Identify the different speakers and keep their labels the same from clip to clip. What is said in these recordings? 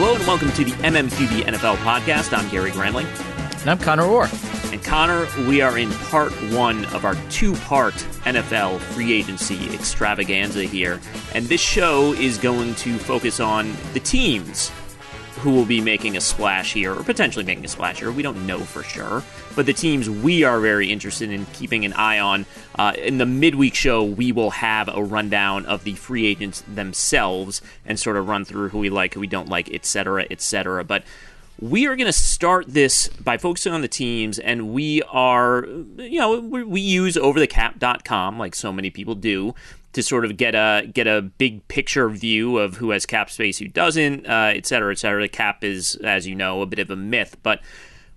Speaker 1: Hello and welcome to the MMQB NFL podcast. I'm Gary Gramling.
Speaker 2: And I'm Connor Orr.
Speaker 1: And Connor, we are in part one of our two-part NFL free agency extravaganza here. And this show is going to focus on the teams who will be making a splash here, or potentially making a splash here. We don't know for sure. But the teams we are very interested in keeping an eye on. In the midweek show, we will have a rundown of the free agents themselves and sort of run through who we like, who we don't like, etc., etc. But we are going to start this by focusing on the teams, and we are, we use overthecap.com, like so many people do, to sort of get a big picture view of who has cap space, who doesn't, et cetera, et cetera. The cap is, as you know, a bit of a myth, but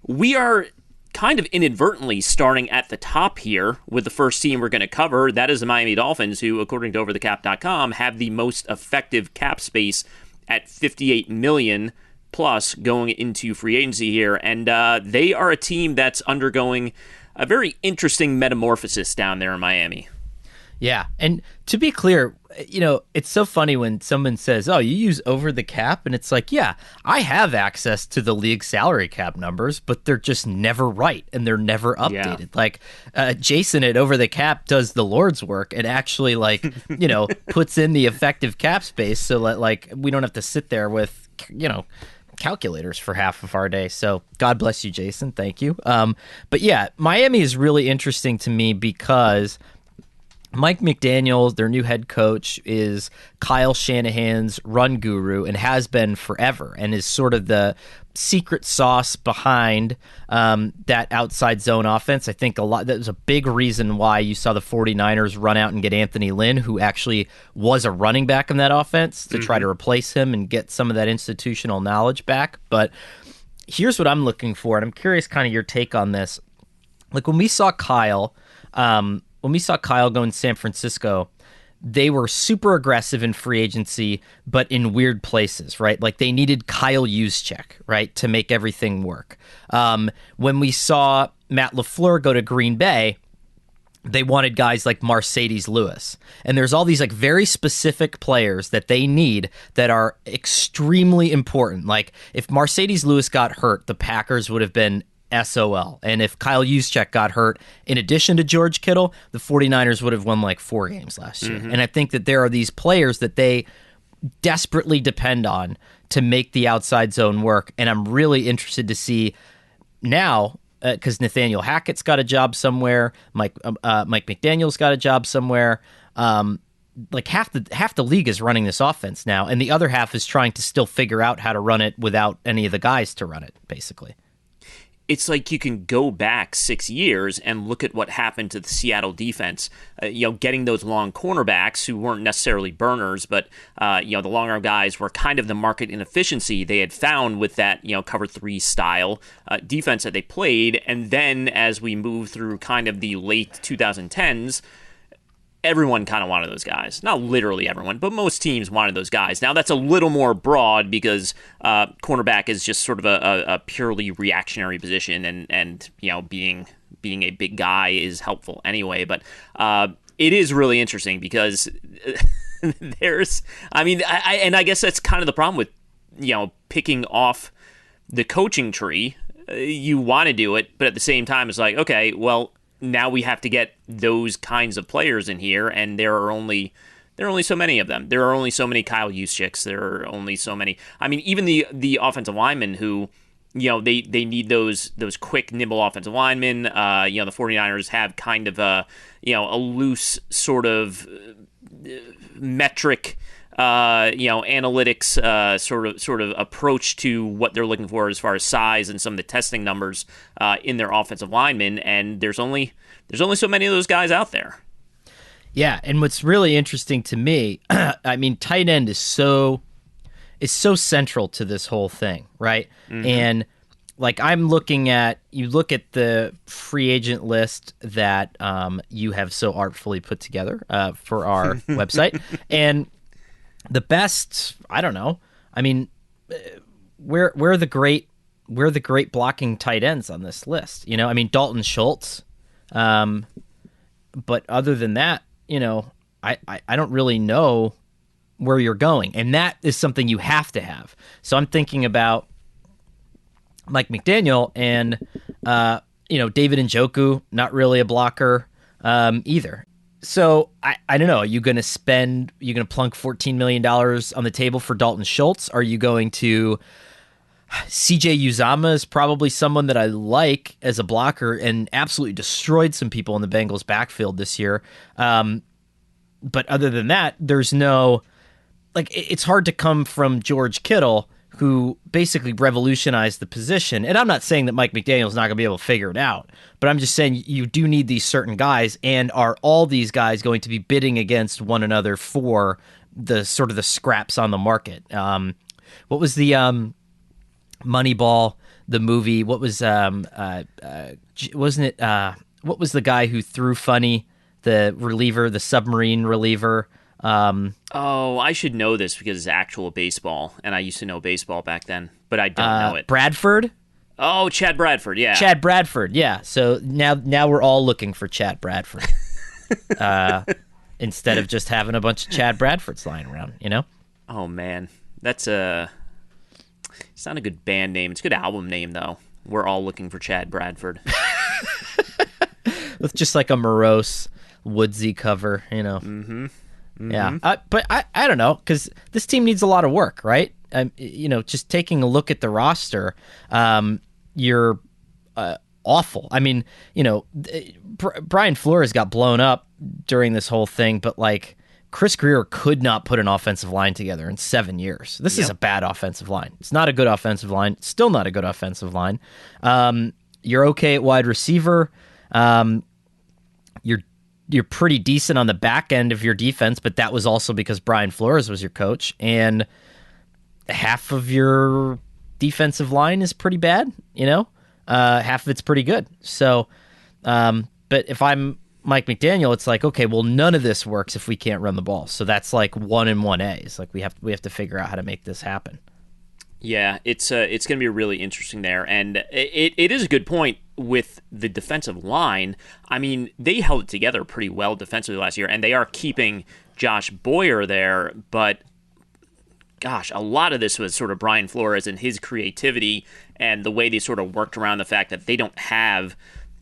Speaker 1: we are kind of inadvertently starting at the top here with the first team we're going to cover. That is the Miami Dolphins, who, according to overthecap.com, have the most effective cap space at $58 million plus going into free agency here, and they are a team that's undergoing a very interesting metamorphosis down there in Miami.
Speaker 2: Yeah, and to be clear, it's so funny when someone says, oh, you use over the cap, and it's like, yeah, I have access to the league salary cap numbers, but they're just never right, and they're never updated. Yeah. Like, Jason at Over the Cap does the Lord's work and actually, puts in the effective cap space so that, we don't have to sit there with, calculators for half of our day. So God bless you, Jason. Thank you. But yeah, Miami is really interesting to me because Mike McDaniel, their new head coach, is Kyle Shanahan's run guru and has been forever, and is sort of the secret sauce behind that outside zone offense. I think that was a big reason why you saw the 49ers run out and get Anthony Lynn, who actually was a running back in that offense, to try to replace him and get some of that institutional knowledge back. But here's what I'm looking for, and I'm curious kind of your take on this. Like when we saw Kyle go in San Francisco, they were super aggressive in free agency, but in weird places, right? Like they needed Kyle Juszczyk, right, to make everything work. When we saw Matt LaFleur go to Green Bay, they wanted guys like Mercedes Lewis. And there's all these very specific players that they need that are extremely important. Like if Mercedes Lewis got hurt, the Packers would have been SOL. And if Kyle Juszczyk got hurt, in addition to George Kittle, the 49ers would have won 4 games last year. And I think that there are these players that they desperately depend on to make the outside zone work. And I'm really interested to see now, because Nathaniel Hackett's got a job somewhere, Mike McDaniel's got a job somewhere. Half the league is running this offense now, and the other half is trying to still figure out how to run it without any of the guys to run it, basically.
Speaker 1: It's like you can go back 6 years and look at what happened to the Seattle defense, getting those long cornerbacks who weren't necessarily burners, but, the long-arm guys were kind of the market inefficiency they had found with that, cover 3 style defense that they played. And then as we move through kind of the late 2010s, everyone kind of wanted those guys. Not literally everyone, but most teams wanted those guys. Now, that's a little more broad because cornerback is just sort of a purely reactionary position, and being a big guy is helpful anyway. But it is really interesting because I guess that's kind of the problem with, picking off the coaching tree. You want to do it, but at the same time, it's like, okay, well, now we have to get those kinds of players in here, and there are only so many of them. There are only so many Kyle Juszczyks. There are only so many. I mean, even the offensive linemen who, they need those quick, nimble offensive linemen. The 49ers have kind of a loose sort of metric, analytics sort of approach to what they're looking for as far as size and some of the testing numbers in their offensive linemen, and there's only so many of those guys out there.
Speaker 2: Yeah, and what's really interesting to me, tight end is so central to this whole thing, right? Mm-hmm. And I'm looking at, you look at the free agent list that you have so artfully put together for our website, and the best, I don't know. Where are the great blocking tight ends on this list? Dalton Schultz. But other than that, I don't really know where you're going, and that is something you have to have. So I'm thinking about Mike McDaniel and David Njoku, not really a blocker either. So I don't know. Are you going to plunk $14 million on the table for Dalton Schultz? Are you going to CJ Uzama is probably someone that I like as a blocker and absolutely destroyed some people in the Bengals backfield this year. But other than that, there's no, it's hard to come from George Kittle, who basically revolutionized the position. And I'm not saying that Mike McDaniel's not going to be able to figure it out, but I'm just saying you do need these certain guys, and are all these guys going to be bidding against one another for the sort of the scraps on the market? What was the Moneyball, the movie? What was wasn't it? What was the guy who threw funny, the reliever, the submarine reliever?
Speaker 1: I should know this because it's actual baseball, and I used to know baseball back then, but I don't know it.
Speaker 2: Bradford?
Speaker 1: Oh, Chad Bradford, yeah.
Speaker 2: Chad Bradford, yeah. So now we're all looking for Chad Bradford. Instead of just having a bunch of Chad Bradfords lying around,
Speaker 1: Oh, man. It's not a good band name. It's a good album name, though. We're all looking for Chad Bradford.
Speaker 2: With just like a morose, woodsy cover,
Speaker 1: Mm-hmm.
Speaker 2: Yeah, but I don't know, because this team needs a lot of work, right? Just taking a look at the roster, you're awful. I mean, Brian Flores got blown up during this whole thing, but Chris Greer could not put an offensive line together in 7 years. This is a bad offensive line. It's not a good offensive line. It's still not a good offensive line. You're okay at wide receiver. You're pretty decent on the back end of your defense, but that was also because Brian Flores was your coach, and half of your defensive line is pretty bad, half of it's pretty good. So, but if I'm Mike McDaniel, it's okay, well, none of this works if we can't run the ball. So that's 1 and 1A. It's we have to figure out how to make this happen.
Speaker 1: Yeah, it's going to be really interesting there, and it is a good point with the defensive line. I mean, they held it together pretty well defensively last year, and they are keeping Josh Boyer there, but gosh, a lot of this was sort of Brian Flores and his creativity and the way they sort of worked around the fact that they don't have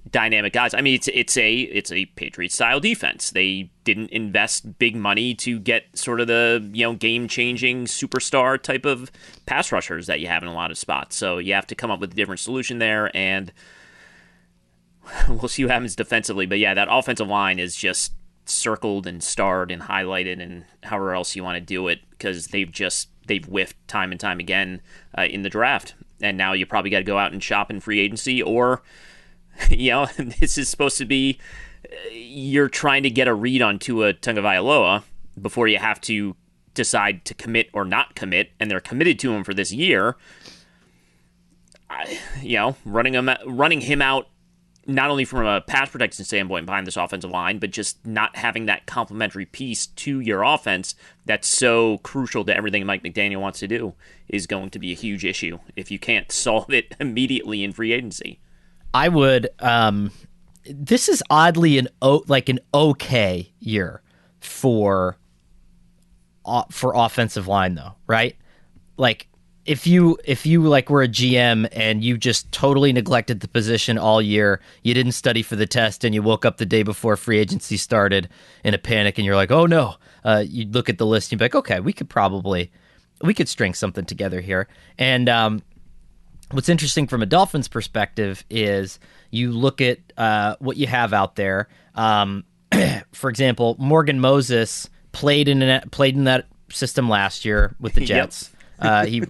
Speaker 1: dynamic guys. I mean, it's a Patriots style defense. They didn't invest big money to get sort of the game changing superstar type of pass rushers that you have in a lot of spots. So you have to come up with a different solution there, and we'll see what happens defensively. But yeah, that offensive line is just circled and starred and highlighted and however else you want to do it, because they've whiffed time and time again in the draft, and now you probably got to go out and shop in free agency, or this is supposed to be you're trying to get a read on Tua Tagovailoa before you have to decide to commit or not commit, and they're committed to him for this year. Running him out not only from a pass protection standpoint behind this offensive line, but just not having that complementary piece to your offense that's so crucial to everything Mike McDaniel wants to do is going to be a huge issue if you can't solve it immediately in free agency.
Speaker 2: I would. This is oddly an okay year for offensive line, though, right? If you were a GM and you just totally neglected the position all year, you didn't study for the test, and you woke up the day before free agency started in a panic, and you're like, oh no, you'd look at the list and you'd be like, okay, we could string something together here. And what's interesting from a Dolphins perspective is you look at what you have out there. For example, Morgan Moses played in that system last year with the Jets. Yep.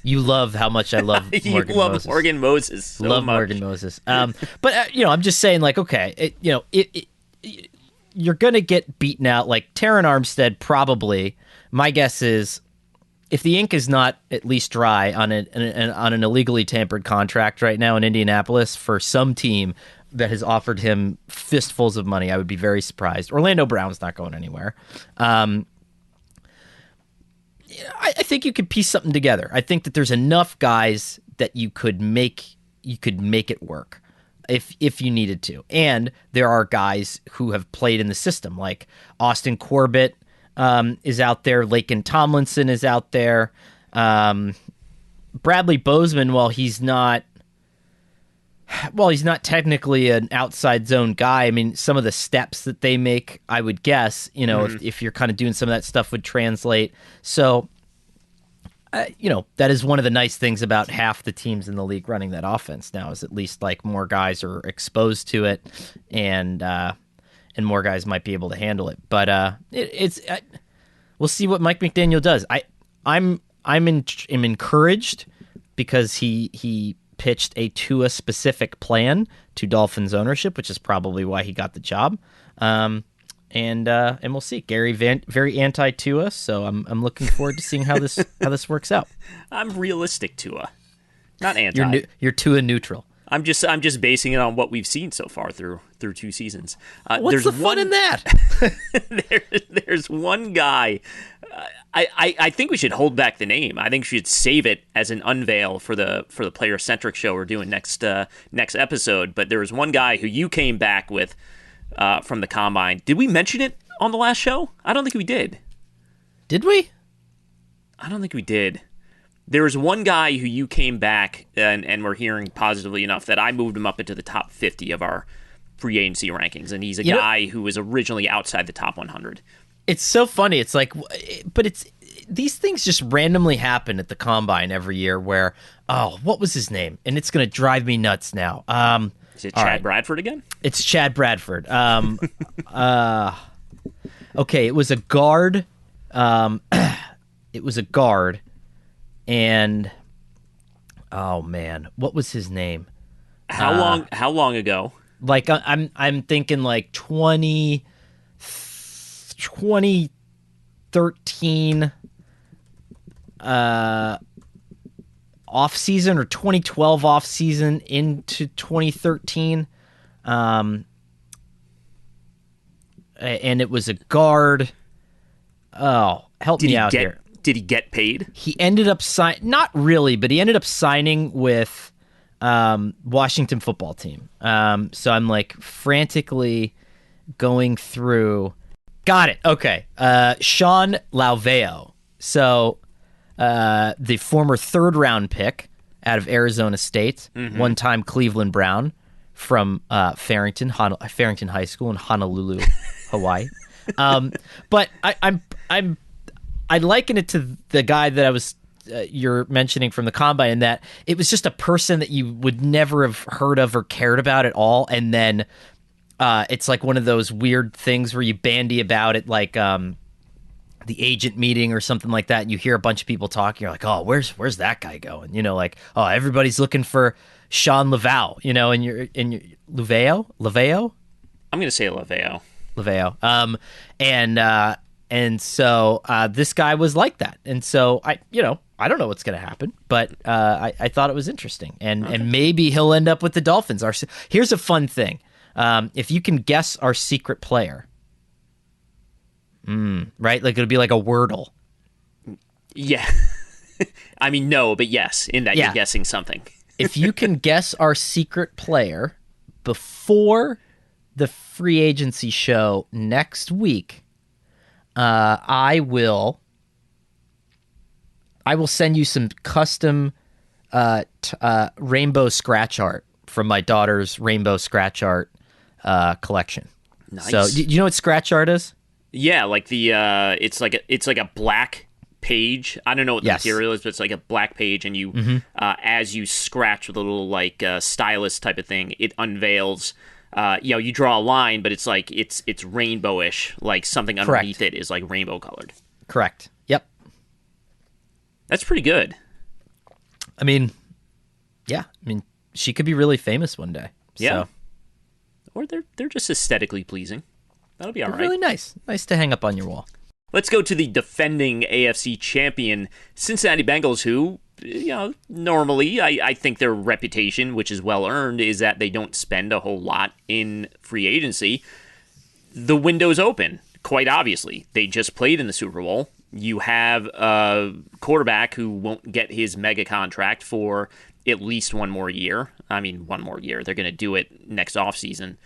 Speaker 2: You love how much I love Morgan Moses.
Speaker 1: You love Morgan Moses so
Speaker 2: love
Speaker 1: much.
Speaker 2: Morgan Moses. But I'm just saying, okay, you're gonna get beaten out. Terran Armstead probably. My guess is, if the ink is not at least dry on an illegally tampered contract right now in Indianapolis for some team that has offered him fistfuls of money, I would be very surprised. Orlando Brown's not going anywhere. I think you could piece something together. I think that there's enough guys that you could make it work if you needed to. And there are guys who have played in the system, like Austin Corbett, is out there. Laken Tomlinson is out there. Bradley Bozeman, while he's not technically an outside zone guy, I mean, some of the steps that they make, I would guess, if you're kind of doing some of that stuff would translate. So, that is one of the nice things about half the teams in the league running that offense now is at least like more guys are exposed to it and more guys might be able to handle it. But we'll see what Mike McDaniel does. I'm encouraged because he pitched a Tua specific plan to Dolphins ownership, which is probably why he got the job. And we'll see. Gary very anti Tua, so I'm looking forward to seeing how this works out.
Speaker 1: I'm realistic Tua, not anti.
Speaker 2: You're Tua neutral.
Speaker 1: I'm just basing it on what we've seen so far through 2 seasons.
Speaker 2: What's the fun in that?
Speaker 1: There's one guy. I think we should hold back the name. I think we should save it as an unveil for the player centric show we're doing next episode. But there was one guy who you came back with from the combine. Did we mention it on the last show? I don't think we did.
Speaker 2: Did we?
Speaker 1: I don't think we did. There was one guy who you came back and we're hearing positively enough that I moved him up into the top 50 of our free agency rankings, and he's a guy who was originally outside the top 100.
Speaker 2: It's so funny. It's like, but these things just randomly happen at the combine every year where, what was his name? And it's going to drive me nuts now.
Speaker 1: Is it Chad Bradford again?
Speaker 2: It's Chad Bradford. Okay, it was a guard. And oh man, what was his name?
Speaker 1: How long ago?
Speaker 2: Like I'm thinking like 2013 off season or 2012 off season into 2013. And it was a guard. Oh, help me out here.
Speaker 1: Did he get paid?
Speaker 2: He ended up not really, but he ended up signing with Washington football team. So I'm like frantically going through. Got it. Okay. Sean Lauveo. So the former 3rd round pick out of Arizona State, one-time Cleveland Brown from Farrington High School in Honolulu, Hawaii. But I liken it to the guy that I was you're mentioning from the combine, in that it was just a person that you would never have heard of or cared about at all, and then it's like one of those weird things where you bandy about it, like the agent meeting or something like that, and you hear a bunch of people talking. You're like, oh, where's that guy going? Like, oh, everybody's looking for Sean Lauveo, and you're Lauveo.
Speaker 1: I'm gonna say Lauveo.
Speaker 2: And so this guy was like that, and so I don't know what's going to happen, but I thought it was interesting, and maybe he'll end up with the Dolphins. Here's a fun thing: if you can guess our secret player, right? Like it'll be like a Wordle.
Speaker 1: Yeah, I mean no, but yes, in that you're guessing something.
Speaker 2: If you can guess our secret player before the free agency show next week, I will send you some custom rainbow scratch art from my daughter's rainbow scratch art collection.
Speaker 1: Nice.
Speaker 2: So, do you know what scratch art is?
Speaker 1: Yeah, like the it's like a black page. I don't know what the material is, but it's like a black page, and you as you scratch with a little like stylus type of thing, it unveils. You draw a line, but it's like it's rainbowish, like something underneath it is like rainbow colored.
Speaker 2: Correct. Yep.
Speaker 1: That's pretty good.
Speaker 2: I mean, she could be really famous one day.
Speaker 1: Yeah.
Speaker 2: So.
Speaker 1: Or they're just aesthetically pleasing. That'll be all right.
Speaker 2: Really nice. Nice to hang up on your wall.
Speaker 1: Let's go to the defending AFC champion Cincinnati Bengals, who, normally I think their reputation, which is well earned, is that they don't spend a whole lot in free agency. The window's open, quite obviously. They just played in the Super Bowl. You have a quarterback who won't get his mega contract for at least one more year. I mean, one more year. They're going to do it next offseason.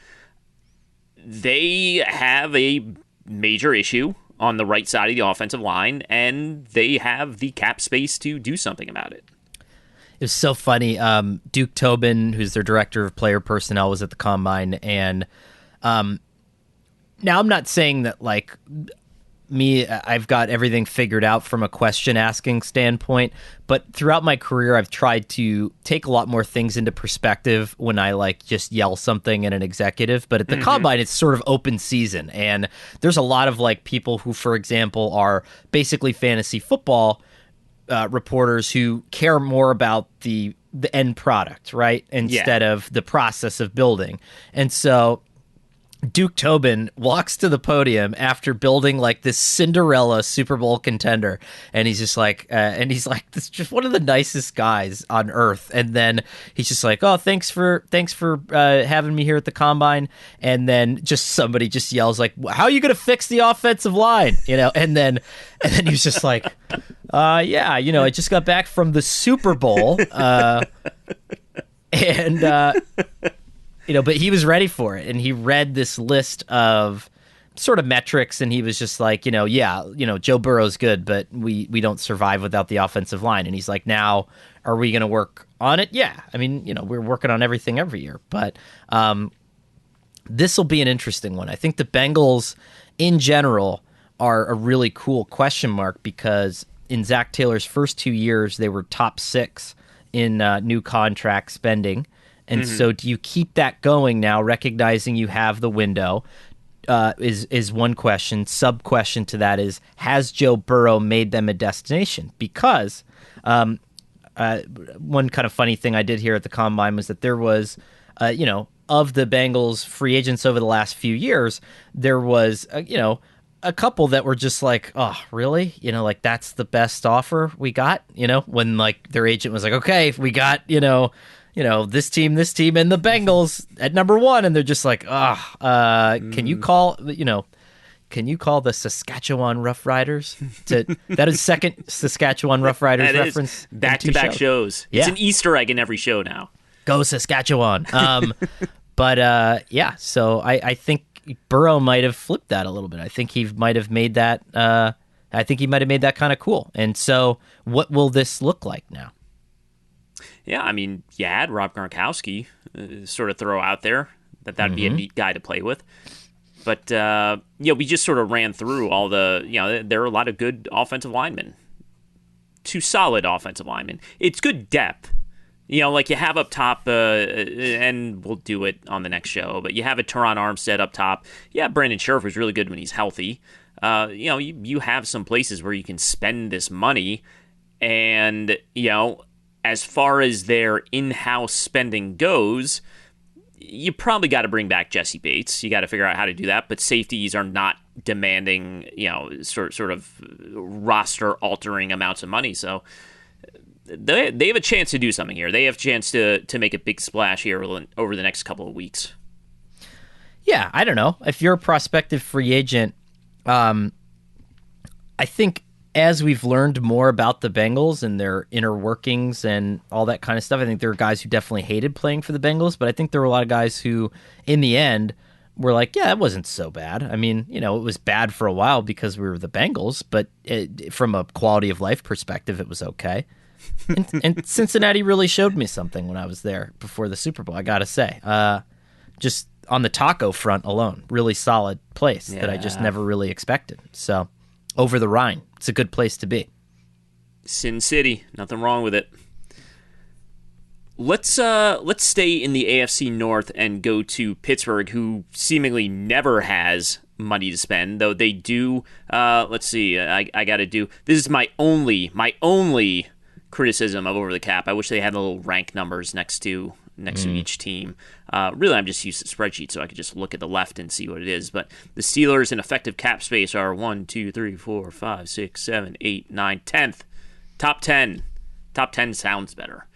Speaker 1: They have a major issue on the right side of the offensive line, and they have the cap space to do something about it.
Speaker 2: It was so funny. Duke Tobin, who's their director of player personnel, was at the combine, and now I'm not saying that like I've got everything figured out from a question asking standpoint, but throughout my career, I've tried to take a lot more things into perspective when I like just yell something at an executive. But at the combine, it's sort of open season, and there's a lot of like people who, for example, are basically fantasy football reporters who care more about the end product, right? Instead of the process of building. And so Duke Tobin walks to the podium after building like this Cinderella Super Bowl contender, and he's just like, this is just one of the nicest guys on earth. And then he's just like, "Oh, thanks for having me here at the combine." And then somebody just yells like, "How are you going to fix the offensive line?" And then he was just like, "Yeah, I just got back from the Super Bowl," but he was ready for it, and he read this list of sort of metrics, and he was just like, Joe Burrow's good, but we don't survive without the offensive line. And he's like, now, are we going to work on it? Yeah. I mean, we're working on everything every year, but this will be an interesting one. I think the Bengals, in general, are a really cool question mark because in Zach Taylor's first 2 years, they were top 6 in new contract spending. And so do you keep that going now, recognizing you have the window, is one question. Sub-question to that is, has Joe Burrow made them a destination? Because one kind of funny thing I did here at the Combine was that there was, of the Bengals free agents over the last few years, there was, a couple that were just like, oh, really? Like that's the best offer we got, when like their agent was like, okay, we got, this team, and the Bengals at number 1, and they're just like, can you call the Saskatchewan Roughriders? That is second Saskatchewan Roughriders reference.
Speaker 1: Back-to-back shows. Yeah. It's an Easter egg in every show now.
Speaker 2: Go Saskatchewan. So I think Burrow might have flipped that a little bit. I think he might have made that. Kind of cool. And so, what will this look like now?
Speaker 1: Yeah, I mean, you had Rob Gronkowski sort of throw out there that'd be a neat guy to play with. But, we just sort of ran through all the, there are a lot of good offensive linemen. 2 solid offensive linemen. It's good depth. Like you have up top, and we'll do it on the next show, but you have a Teron Armstead up top. Yeah, Brandon Scherf is really good when he's healthy. You have some places where you can spend this money, and, as far as their in-house spending goes, you probably got to bring back Jesse Bates. You got to figure out how to do that, but safeties are not demanding, sort of roster-altering amounts of money, so they have a chance to do something here. They have a chance to make a big splash here over the next couple of weeks.
Speaker 2: Yeah, I don't know. If you're a prospective free agent, I think as we've learned more about the Bengals and their inner workings and all that kind of stuff, I think there are guys who definitely hated playing for the Bengals, but I think there were a lot of guys who, in the end, were like, yeah, it wasn't so bad. I mean, it was bad for a while because we were the Bengals, but from a quality of life perspective, it was okay. And Cincinnati really showed me something when I was there before the Super Bowl, I got to say. Just on the taco front alone, really solid place that I just never really expected. So, over the Rhine, it's a good place to be.
Speaker 1: Sin City, nothing wrong with it. Let's stay in the AFC North and go to Pittsburgh, who seemingly never has money to spend, though they do. Let's see, I got to do. This is my only criticism of over the cap. I wish they had the little rank numbers next to each team. Really, I'm just used to spreadsheets, so I could just look at the left and see what it is. But the Steelers in effective cap space are 1, 2, 3, 4, 5, 6, 7, 8, 9, 10th. Top 10. Top 10 sounds better.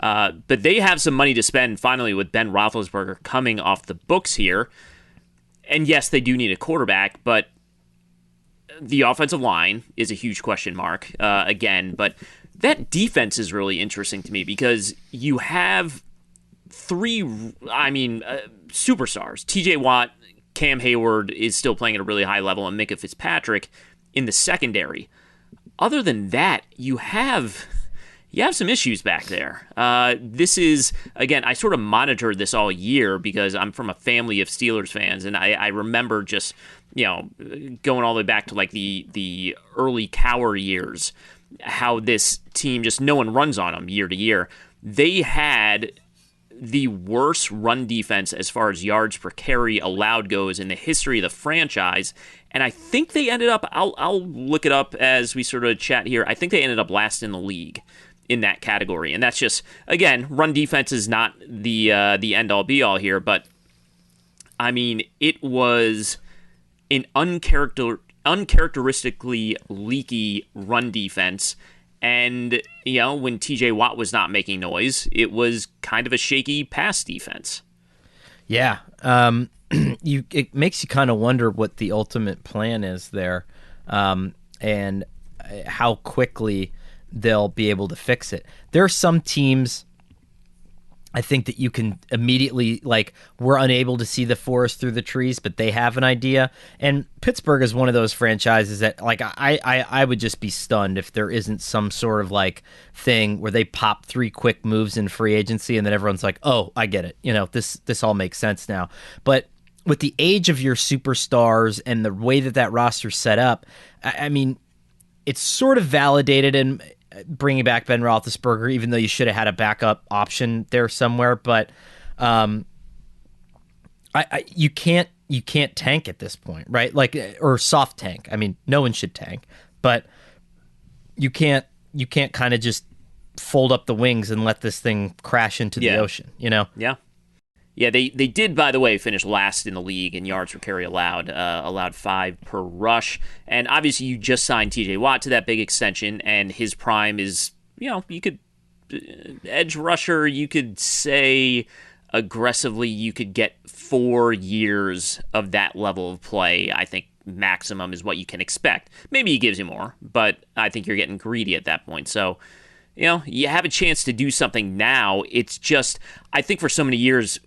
Speaker 1: But they have some money to spend, finally, with Ben Roethlisberger coming off the books here. And yes, they do need a quarterback, but the offensive line is a huge question mark again. But that defense is really interesting to me because you have 3, superstars. TJ Watt, Cam Hayward is still playing at a really high level, and Minka Fitzpatrick in the secondary. Other than that, you have some issues back there. This is, again, I sort of monitored this all year because I'm from a family of Steelers fans, and I remember just, going all the way back to like the early Cowher years, how this team just no one runs on them year to year. They had the worst run defense as far as yards per carry allowed goes in the history of the franchise. And I think they ended up, I'll look it up as we sort of chat here, I think they ended up last in the league in that category. And that's just, again, run defense is not the end-all be-all here, but, I mean, it was an uncharacteristically leaky run defense. And, when TJ Watt was not making noise, it was kind of a shaky pass defense.
Speaker 2: Yeah. It makes you kind of wonder what the ultimate plan is there, and how quickly they'll be able to fix it. There are some teams, I think, that you can immediately, like, we're unable to see the forest through the trees, but they have an idea. And Pittsburgh is one of those franchises that, like, I would just be stunned if there isn't some sort of, like, thing where they pop 3 quick moves in free agency and then everyone's like, oh, I get it. This all makes sense now. But with the age of your superstars and the way that roster's set up, I mean, it's sort of validated in bringing back Ben Roethlisberger, even though you should have had a backup option there somewhere. But you can't tank at this point, right? Like, or soft tank. I mean, no one should tank, but you can't kind of just fold up the wings and let this thing crash into the ocean,
Speaker 1: Yeah, they did, by the way, finish last in the league in yards per carry allowed 5 per rush. And obviously you just signed TJ Watt to that big extension, and his prime is, you could, edge rusher, you could say aggressively you could get 4 years of that level of play. I think maximum is what you can expect. Maybe he gives you more, but I think you're getting greedy at that point. So, you have a chance to do something now. It's just, I think for so many years,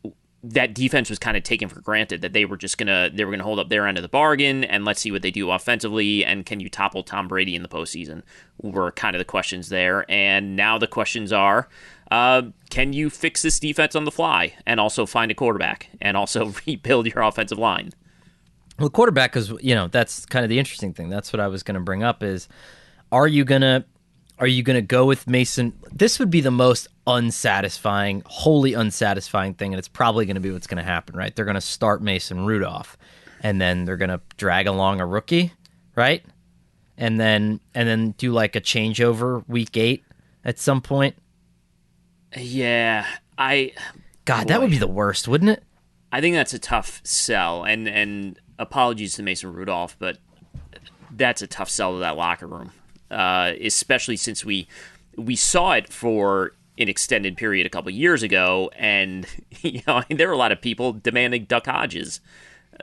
Speaker 1: that defense was kind of taken for granted that they were gonna hold up their end of the bargain and let's see what they do offensively, and can you topple Tom Brady in the postseason were kind of the questions there. And now the questions are, can you fix this defense on the fly and also find a quarterback and also rebuild your offensive line?
Speaker 2: Well, quarterback is, that's kind of the interesting thing. That's what I was going to bring up is, are you going to go with Mason? This would be the most wholly unsatisfying thing, and it's probably going to be what's going to happen, right? They're going to start Mason Rudolph, and then they're going to drag along a rookie, right? And then do like a changeover week 8 at some point.
Speaker 1: Yeah,
Speaker 2: that would be the worst, wouldn't it?
Speaker 1: I think that's a tough sell, and apologies to Mason Rudolph, but that's a tough sell to that locker room. Especially since we saw it for an extended period a couple years ago, and there were a lot of people demanding Duck Hodges,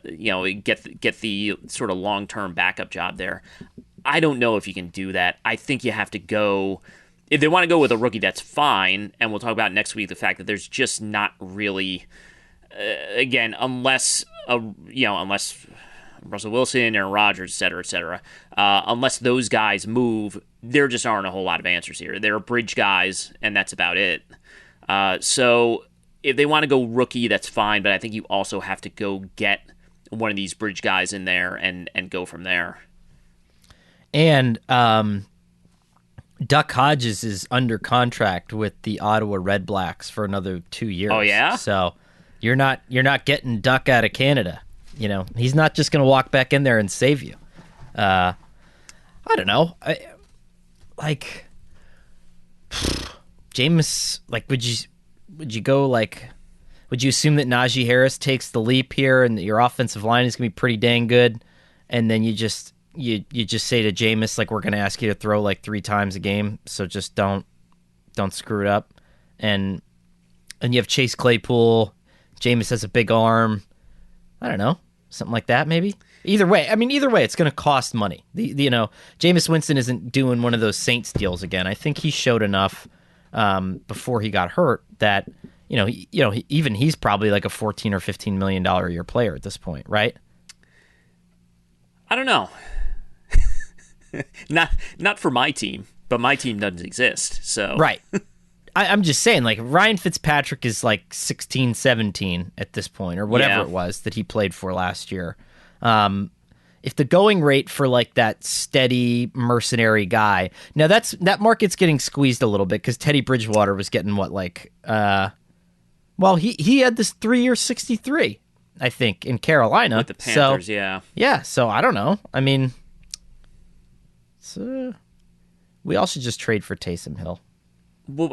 Speaker 1: get the sort of long-term backup job there. I don't know if you can do that. I think you have to go, if they want to go with a rookie, that's fine, and we'll talk about next week the fact that there's just not really, again, unless Russell Wilson, Aaron Rodgers, et cetera, unless those guys move, there just aren't a whole lot of answers here. They're bridge guys, and that's about it. So if they want to go rookie, that's fine, but I think you also have to go get one of these bridge guys in there and go from there.
Speaker 2: And Duck Hodges is under contract with the Ottawa Red Blacks for another 2 years.
Speaker 1: Oh, yeah?
Speaker 2: So you're not getting Duck out of Canada. He's not just going to walk back in there and save you. I don't know. Jameis, would you go, would you assume that Najee Harris takes the leap here and that your offensive line is going to be pretty dang good, and then you just say to Jameis, we're going to ask you to throw 3 times a game, so just don't screw it up. And you have Chase Claypool. Jameis has a big arm. I don't know. Something like that, maybe. Either way, it's going to cost money. Jameis Winston isn't doing one of those Saints deals again. I think he showed enough before he got hurt that even he's probably like a $14 or $15 million a year player at this point, right?
Speaker 1: I don't know. Not for my team, but my team doesn't exist. So
Speaker 2: Right. I'm just saying, like, Ryan Fitzpatrick is like 16, 17 at this point, or whatever it was that he played for last year. If the going rate for like that steady mercenary guy, now that market's getting squeezed a little bit because Teddy Bridgewater was getting he had this 3-year 63, I think, in Carolina
Speaker 1: with the Panthers.
Speaker 2: Yeah. So I don't know. I mean, we all should just trade for Taysom Hill.
Speaker 1: Well,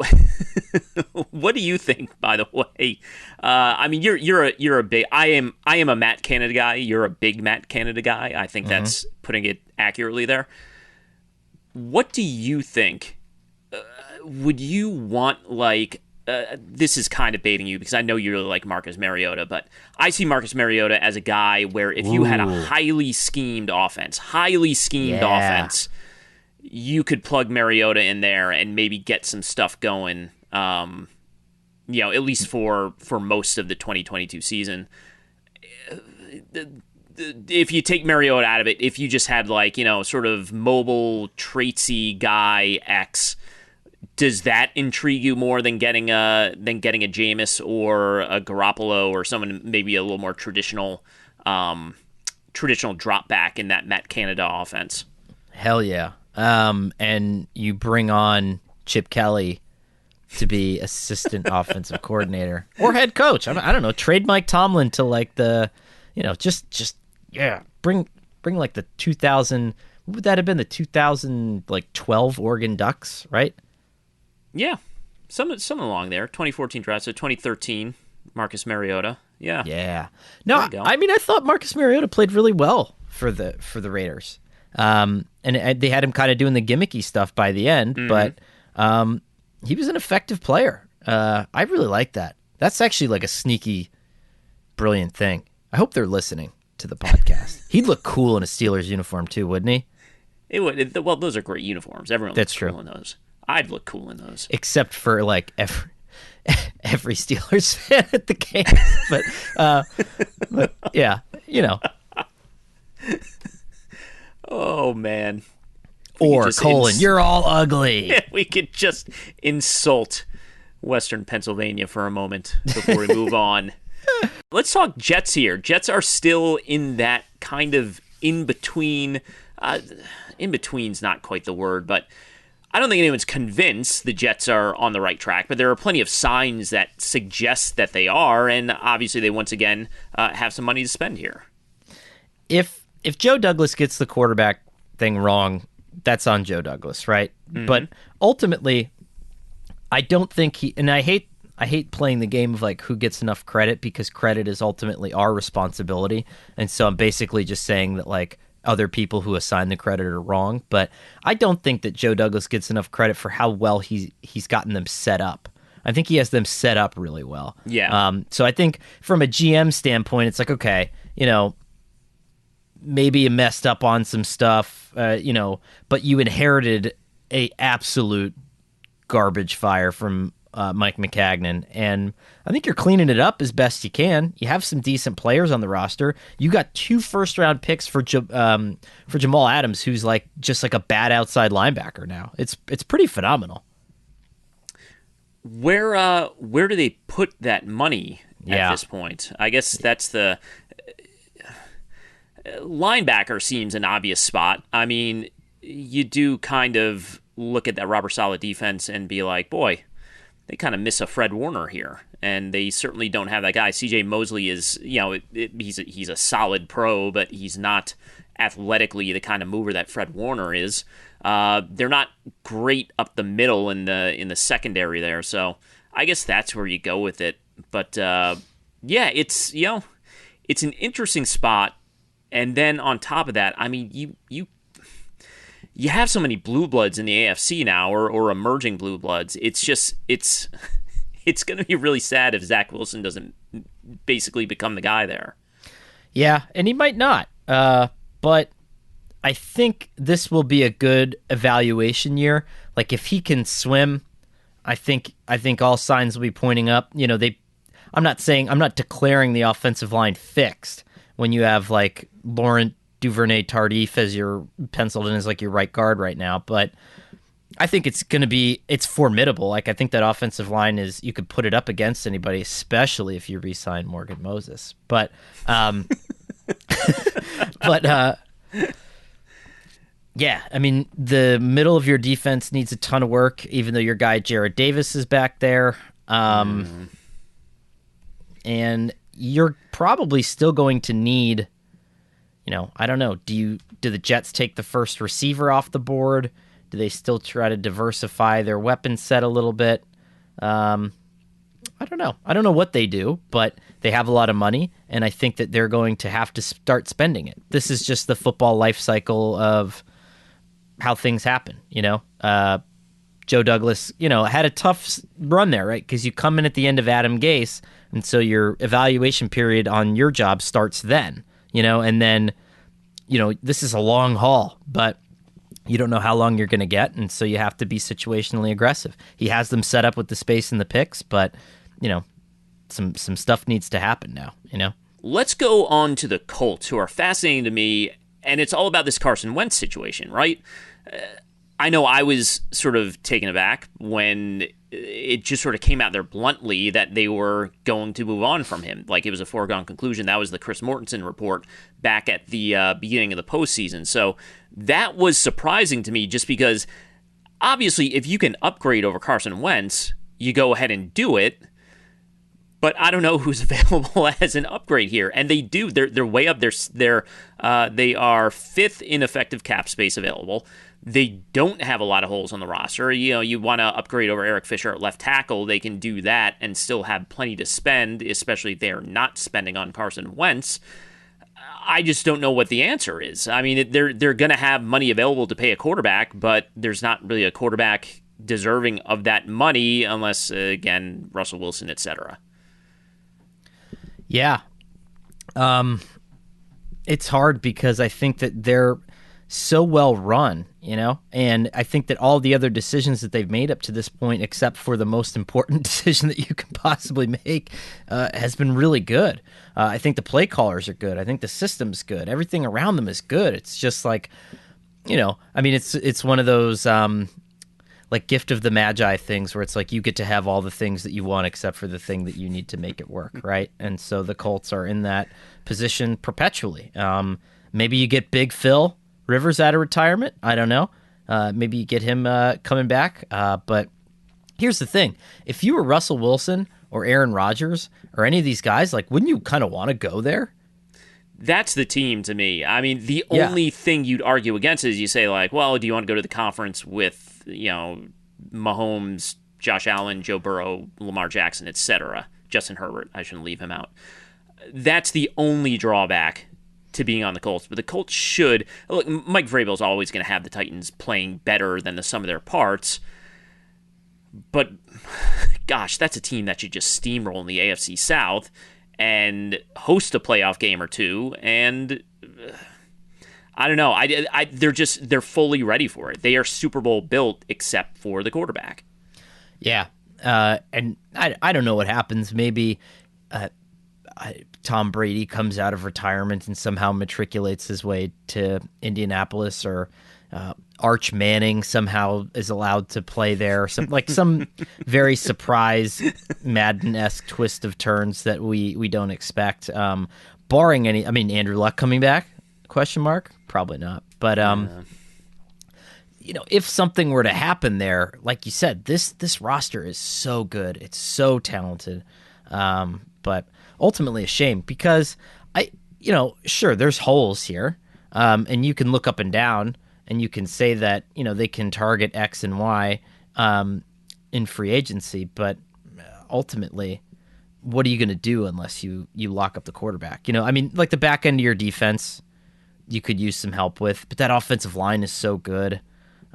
Speaker 1: what do you think? By the way, I mean you're a big. I am a Matt Canada guy. You're a big Matt Canada guy. I think that's putting it accurately there. What do you think? Would you want like? This is kind of baiting you because I know you really like Marcus Mariota, but I see Marcus Mariota as a guy where if you had a highly schemed offense, you could plug Mariota in there and maybe get some stuff going, at least for most of the 2022 season. If you take Mariota out of it, if you just had sort of mobile, traitsy guy X, does that intrigue you more than getting a Jameis or a Garoppolo or someone maybe a little more traditional drop back in that Matt Canada offense?
Speaker 2: Hell yeah. And you bring on Chip Kelly to be assistant offensive coordinator or head coach. I don't know. Trade Mike Tomlin to like the, bring like the 2000. What would that have been? The 2012 Oregon Ducks, right?
Speaker 1: Yeah, something along there. 2014 draft, so 2013 Marcus Mariota. Yeah.
Speaker 2: No, I mean I thought Marcus Mariota played really well for the Raiders. And they had him kind of doing the gimmicky stuff by the end, but he was an effective player. I really like that. That's actually like a sneaky, brilliant thing. I hope they're listening to the podcast. He'd look cool in a Steelers uniform too, wouldn't he?
Speaker 1: It would. Well, those are great uniforms. Everyone looks cool in those. I'd look cool in those. Except
Speaker 2: for like every Steelers fan at the game. But yeah,
Speaker 1: Oh, man.
Speaker 2: Or, you're all ugly.
Speaker 1: Yeah, we could just insult Western Pennsylvania for a moment before we move on. Let's talk Jets here. Jets are still in that kind of in-between. In-between's not quite the word, but I don't think anyone's convinced the Jets are on the right track, but there are plenty of signs that suggest that they are, and obviously they once again have some money to spend here.
Speaker 2: If Joe Douglas gets the quarterback thing wrong, that's on Joe Douglas, right? Mm-hmm. But ultimately, I don't think and I hate playing the game of like who gets enough credit because credit is ultimately our responsibility. And so I'm basically just saying that like other people who assign the credit are wrong. But I don't think that Joe Douglas gets enough credit for how well he's gotten them set up. I think he has them set up really well.
Speaker 1: Yeah.
Speaker 2: So I think from a GM standpoint, it's like, okay, maybe you messed up on some stuff, but you inherited a absolute garbage fire from Mike Maccagnan, and I think you're cleaning it up as best you can. You have some decent players on the roster. You got 2 first-round picks for Jamal Adams, who's like just like a bad outside linebacker now. It's pretty phenomenal.
Speaker 1: Where do they put that money at this point? I guess that's the linebacker seems an obvious spot. I mean, you do kind of look at that Robert Saleh defense and be like, boy, they kind of miss a Fred Warner here, and they certainly don't have that guy. C.J. Mosley is, he's a solid pro, but he's not athletically the kind of mover that Fred Warner is. They're not great up the middle in the secondary there, so I guess that's where you go with it. But it's an interesting spot. And then on top of that, I mean, you have so many blue bloods in the AFC now, or emerging blue bloods. It's just it's going to be really sad if Zach Wilson doesn't basically become the guy there.
Speaker 2: Yeah, and he might not. But I think this will be a good evaluation year. Like if he can swim, I think all signs will be pointing up. I'm not declaring the offensive line fixed when you have like Laurent Duvernay Tardif as your penciled in as like your right guard right now, but I think it's formidable. Like, I think that offensive line you could put it up against anybody, especially if you re-sign Morgan Moses. But, yeah, I mean, the middle of your defense needs a ton of work, even though your guy Jarrad Davis is back there. And you're probably still going to need, I don't know, do the Jets take the first receiver off the board? Do they still try to diversify their weapon set a little bit? I don't know. I don't know what they do, but they have a lot of money, and I think that they're going to have to start spending it. This is just the football life cycle of how things happen, Joe Douglas, had a tough run there, right? Because you come in at the end of Adam Gase, and so your evaluation period on your job starts then, and then, this is a long haul, but you don't know how long you're going to get, and so you have to be situationally aggressive. He has them set up with the space and the picks, but, some stuff needs to happen now,
Speaker 1: Let's go on to the Colts, who are fascinating to me, and it's all about this Carson Wentz situation, right? I know I was sort of taken aback when it just sort of came out there bluntly that they were going to move on from him. Like, it was a foregone conclusion. That was the Chris Mortensen report back at the beginning of the postseason. So that was surprising to me, just because obviously if you can upgrade over Carson Wentz, you go ahead and do it. But I don't know who's available as an upgrade here, and they do. They're way up. They are fifth in effective cap space available. They don't have a lot of holes on the roster. You want to upgrade over Eric Fisher at left tackle, they can do that and still have plenty to spend, especially if they're not spending on Carson Wentz. I just don't know what the answer is. I mean, they're going to have money available to pay a quarterback, but there's not really a quarterback deserving of that money unless, again, Russell Wilson, etc.
Speaker 2: Yeah. It's hard because I think that they're so well run, and I think that all the other decisions that they've made up to this point, except for the most important decision that you can possibly make, has been really good. I think the play callers are good. I think the system's good. Everything around them is good. It's just like, I mean, it's one of those like gift of the magi things where it's like you get to have all the things that you want except for the thing that you need to make it work, right? And so the Colts are in that position perpetually. Maybe you get Big Phil Rivers out of retirement. I don't know. Maybe you get him coming back. But here's the thing. If you were Russell Wilson or Aaron Rodgers or any of these guys, like, wouldn't you kind of want to go there?
Speaker 1: That's the team to me. I mean, the only thing you'd argue against is you say, like, well, do you want to go to the conference with, Mahomes, Josh Allen, Joe Burrow, Lamar Jackson, etc. Justin Herbert, I shouldn't leave him out. That's the only drawback to being on the Colts. But the Colts should... Look, Mike Vrabel's always going to have the Titans playing better than the sum of their parts. But, gosh, that's a team that should just steamroll in the AFC South and host a playoff game or two, and I don't know. They're fully ready for it. They are Super Bowl built, except for the quarterback.
Speaker 2: Yeah, and I don't know what happens. Maybe Tom Brady comes out of retirement and somehow matriculates his way to Indianapolis, or Arch Manning somehow is allowed to play there. Some very surprise Madden-esque twist of turns that we don't expect. Barring any, I mean, Andrew Luck coming back? Question mark? Probably not. But if something were to happen there, like you said, this roster is so good. It's so talented. But ultimately a shame because sure, there's holes here. And you can look up and down and you can say that, they can target X and Y in free agency, but ultimately, what are you going to do unless you lock up the quarterback? Like the back end of your defense, you could use some help with, but that offensive line is so good.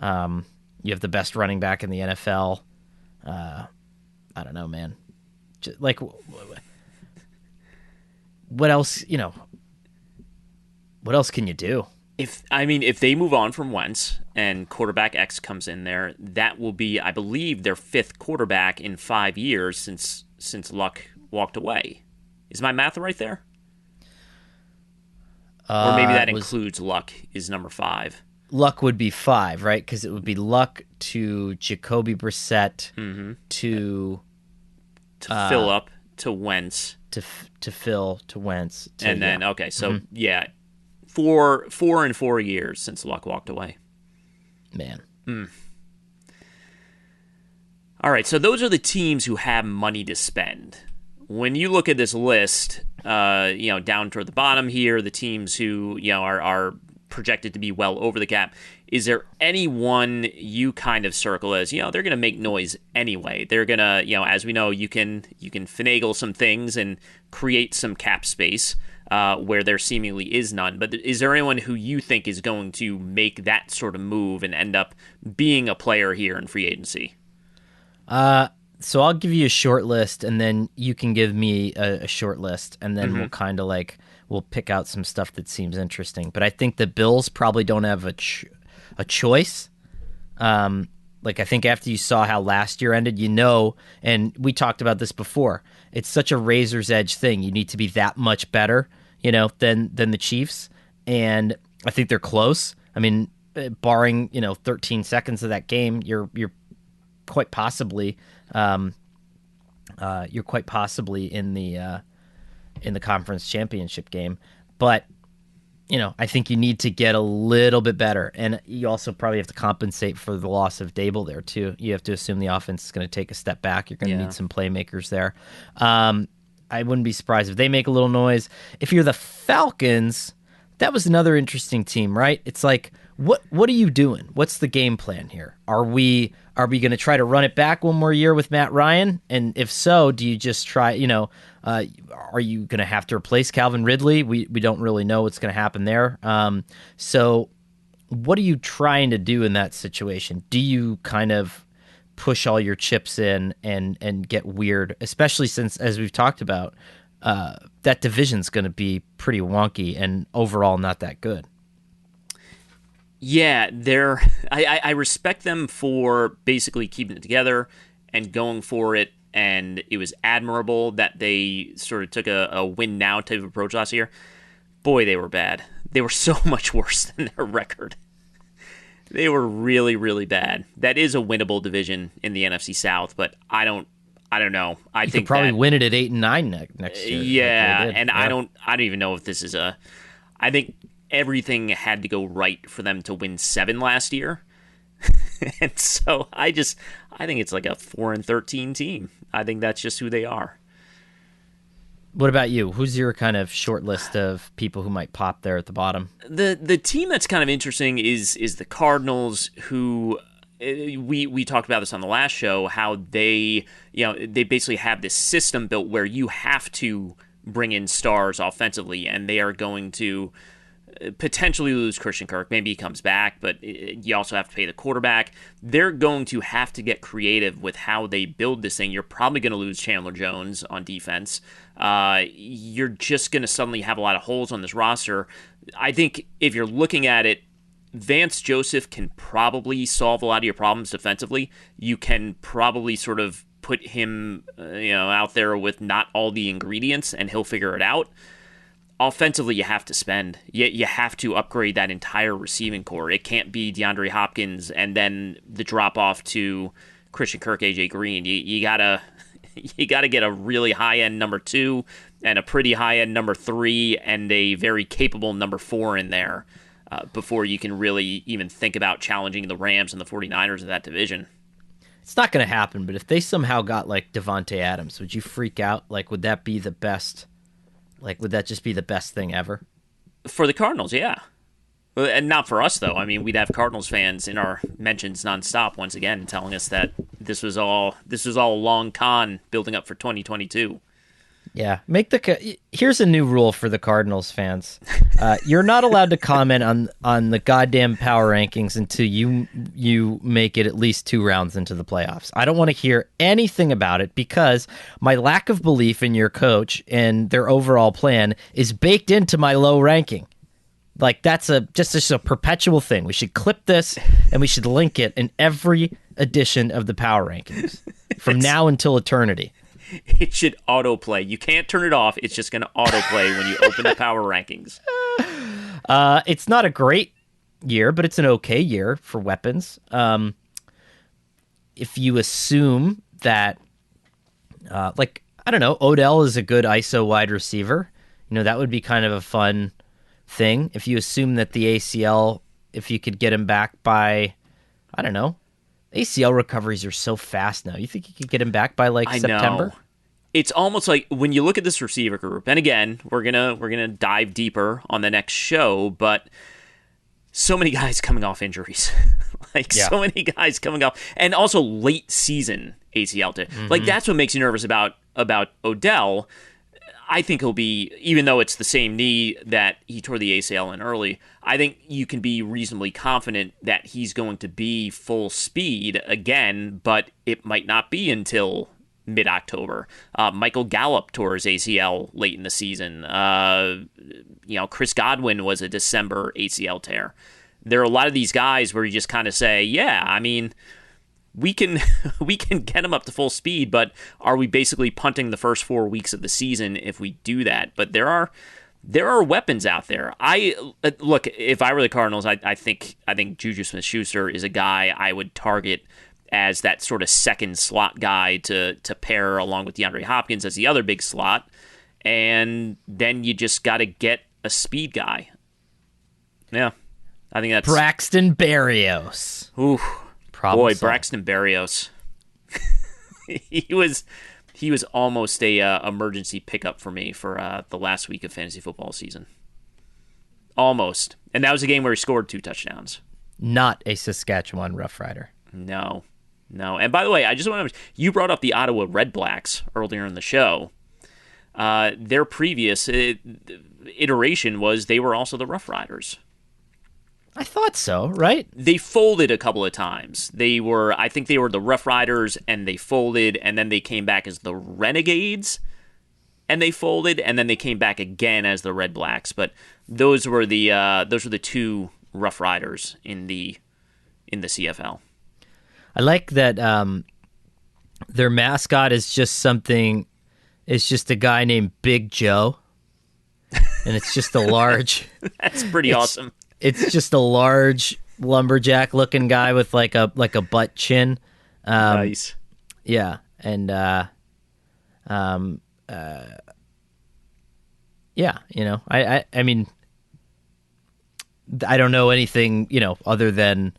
Speaker 2: You have the best running back in the NFL. I don't know, man. Like, what else? What else can you do?
Speaker 1: If they move on from Wentz and quarterback X comes in there, that will be, I believe, their fifth quarterback in 5 years since Luck walked away. Is my math right there? Or maybe that includes Luck is number 5.
Speaker 2: Luck would be 5, right? Because it would be Luck to Jacoby Brissett to
Speaker 1: fill up to Wentz
Speaker 2: to Phil to Wentz,
Speaker 1: and then so 4 and 4 years since Luck walked away.
Speaker 2: Man.
Speaker 1: All right, so those are the teams who have money to spend. When you look at this list, down toward the bottom here, the teams who are projected to be well over the cap, is there anyone you kind of circle as they're going to make noise anyway? They're going to as we know, you can finagle some things and create some cap space where there seemingly is none. But is there anyone who you think is going to make that sort of move and end up being a player here in free agency?
Speaker 2: So I'll give you a short list, and then you can give me a short list, and then we'll kind of we'll pick out some stuff that seems interesting. But I think the Bills probably don't have a choice. I think after you saw how last year ended, and we talked about this before, it's such a razor's edge thing. You need to be that much better, than the Chiefs, and I think they're close. I mean, barring 13 seconds of that game, you're quite possibly in the conference championship game. But I think you need to get a little bit better, and you also probably have to compensate for the loss of Dable there too. You have to assume the offense is going to take a step back. You're going to need some playmakers there. I wouldn't be surprised if they make a little noise. If you're the Falcons, that was another interesting team, right? It's like, what are you doing? What's the game plan here? Are we going to try to run it back one more year with Matt Ryan? And if so, do you just try, are you going to have to replace Calvin Ridley? We don't really know what's going to happen there. So what are you trying to do in that situation? Do you kind of push all your chips in and get weird, especially since, as we've talked about, that division's going to be pretty wonky and overall not that good?
Speaker 1: Yeah, I respect them for basically keeping it together and going for it, and it was admirable that they sort of took a win now type of approach last year. Boy, they were bad. They were so much worse than their record. They were really, really bad. That is a winnable division in the NFC South, but I don't know. I think
Speaker 2: could probably win it at 8-9 next year.
Speaker 1: Yeah, and I don't even know if this is I think everything had to go right for them to win 7 last year. And so I think it's like a 4-13 team. I think that's just who they are.
Speaker 2: What about you? Who's your kind of short list of people who might pop there at the bottom?
Speaker 1: The team that's kind of interesting is the Cardinals, who we talked about this on the last show, how they basically have this system built where you have to bring in stars offensively, and they are going to potentially lose Christian Kirk. Maybe he comes back, but you also have to pay the quarterback. They're going to have to get creative with how they build this thing. You're probably going to lose Chandler Jones on defense. You're just going to suddenly have a lot of holes on this roster. I think if you're looking at it, Vance Joseph can probably solve a lot of your problems defensively. You can probably sort of put him out there with not all the ingredients, and he'll figure it out. Offensively, you have to spend. You have to upgrade that entire receiving core. It can't be DeAndre Hopkins and then the drop off to Christian Kirk, AJ Green. You gotta get a really high end number 2 and a pretty high end number 3 and a very capable number 4 in there before you can really even think about challenging the Rams and the 49ers in that division.
Speaker 2: It's not going to happen, but if they somehow got like Devontae Adams, would you freak out? Like, would that be the best? Like, would that just be the best thing ever?
Speaker 1: For the Cardinals, yeah. And not for us, though. I mean, we'd have Cardinals fans in our mentions nonstop once again telling us that this was all a long con building up for 2022.
Speaker 2: Yeah. Here's a new rule for the Cardinals fans. You're not allowed to comment on the goddamn power rankings until you make it at least 2 rounds into the playoffs. I don't want to hear anything about it because my lack of belief in your coach and their overall plan is baked into my low ranking. Like, that's just a perpetual thing. We should clip this and we should link it in every edition of the power rankings from now until eternity.
Speaker 1: It should autoplay. You can't turn it off. It's just going to autoplay when you open the power rankings.
Speaker 2: It's not a great year, but it's an okay year for weapons. If you assume that, I don't know, Odell is a good ISO wide receiver, that would be kind of a fun thing. If you assume that the ACL, if you could get him back by, I don't know, ACL recoveries are so fast now. You think you could get him back by September?
Speaker 1: Know. It's almost like when you look at this receiver group, and again, we're gonna dive deeper on the next show, but so many guys coming off injuries. So many guys coming off, and also late season ACL. That's what makes you nervous about Odell. I think he'll be, even though it's the same knee that he tore the ACL in early, I think you can be reasonably confident that he's going to be full speed again, but it might not be until mid-October. Michael Gallup tore his ACL late in the season. Chris Godwin was a December ACL tear. There are a lot of these guys where you just kind of say, we can get him up to full speed, but are we basically punting the first 4 weeks of the season if we do that? But there are weapons out there. Look, if I were the Cardinals, I think Juju Smith-Schuster is a guy I would target as that sort of second slot guy to pair along with DeAndre Hopkins as the other big slot, and then you just got to get a speed guy. Yeah, I think that's
Speaker 2: Braxton Berrios.
Speaker 1: Ooh.
Speaker 2: Problem solved.
Speaker 1: Braxton Berrios. he was almost a emergency pickup for me for the last week of fantasy football season. Almost. And that was a game where he scored 2 touchdowns. Not
Speaker 2: a Saskatchewan Rough Rider.
Speaker 1: No. And by the way, I just want to, you brought up the Ottawa Red Blacks earlier in the show. Their previous iteration was they were also the Rough Riders.
Speaker 2: I thought so, right?
Speaker 1: They folded a couple of times. I think they were the Rough Riders, and they folded, and then they came back as the Renegades, and they folded, and then they came back again as the Red Blacks. But those were the 2 Rough Riders in the CFL.
Speaker 2: I like that their mascot is just a guy named Big Joe, and it's just a large.
Speaker 1: That's pretty awesome.
Speaker 2: It's just a large lumberjack-looking guy with like a butt chin.
Speaker 1: Nice.
Speaker 2: Yeah, and I mean, I don't know anything other than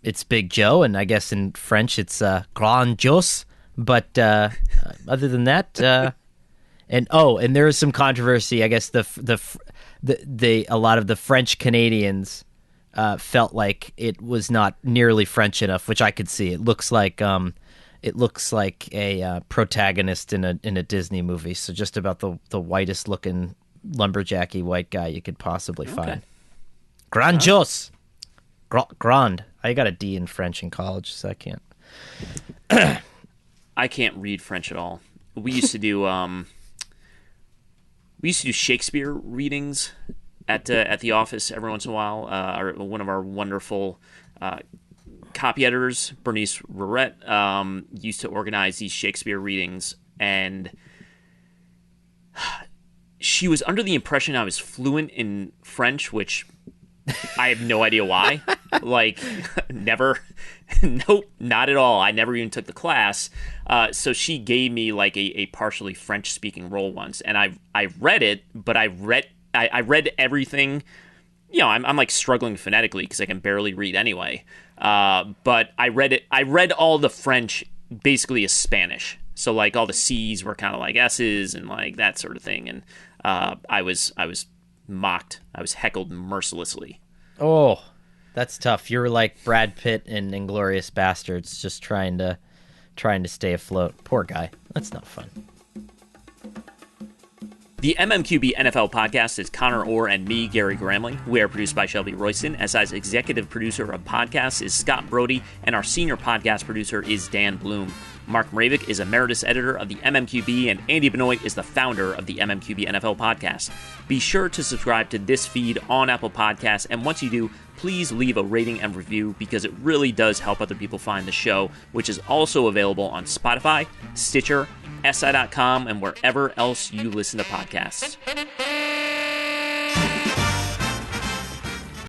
Speaker 2: it's Big Joe, and I guess in French it's Grand Jos. But other than that, and there is some controversy. I guess a lot of the French Canadians felt like it was not nearly French enough, which I could see. It looks like a protagonist in a Disney movie. So just about the whitest looking lumberjacky white guy you could possibly find. Grand Jos. Grand. I got a D in French in college, so I can't.
Speaker 1: I can't read French at all. We used to do Shakespeare readings at the office every once in a while. One of our wonderful copy editors, Bernice Rorette, used to organize these Shakespeare readings, and she was under the impression I was fluent in French, which I have no idea why. Never. Nope, not at all. I never even took the class. So she gave me a partially French-speaking role once, and I read it, but I read everything. I'm struggling phonetically because I can barely read anyway. But I read it. I read all the French basically as Spanish. So all the C's were kind of like S's and that sort of thing. And I was mocked. I was heckled mercilessly.
Speaker 2: Oh, that's tough. You're like Brad Pitt in Inglourious Bastards, just trying to stay afloat. Poor guy. That's not fun.
Speaker 1: The MMQB NFL podcast is Conor Orr and me, Gary Gramling. We are produced by Shelby Royston. SI's executive producer of podcasts is Scott Brody, and our senior podcast producer is Dan Bloom. Mark Mravik is emeritus editor of the MMQB, and Andy Benoit is the founder of the MMQB NFL podcast. Be sure to subscribe to this feed on Apple Podcasts, and once you do, please leave a rating and review because it really does help other people find the show, which is also available on Spotify, Stitcher, SI.com, and wherever else you listen to podcasts.